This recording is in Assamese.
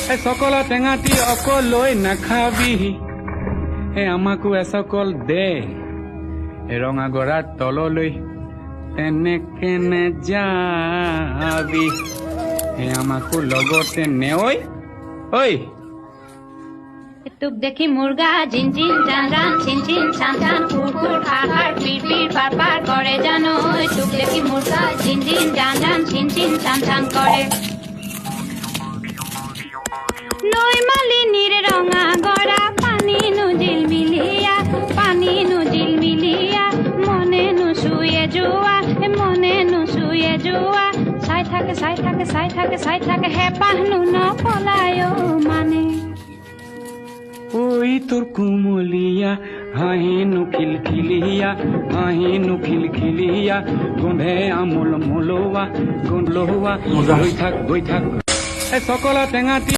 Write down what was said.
এ সকলা টেঙাটি অকলৈ নাখাবি আমাকো এসকল দে ৰঙা গৰাৰ তললৈ তেনেকে নেযাবি আমাকো লগতে নেঐ ঐ তোক দেখি মুৰ্গা জিন জিন জান জান চিন চিন চান চান ফুৰ ফুৰ খাৰ খাৰ পিৰ পিৰ পাৰ পাৰ কৰে জানো তোক দেখি মুৰ্গা জিন জিন জান জান চিন চিন চান চান কৰে নৈ মালিনীৰ ৰঙা গৰা পানী নুজিল মিলিয়া মনে নুচুয়ে যোৱা চাই থাকে হেঁপাহনো নপলায়ো মানে ঐ তোৰ কুমলীয়া হাঁহিনো খিলখিলিয়া গোন্ধে আমোল মোলোৱা গৈ থাক সকলা টেঙাটি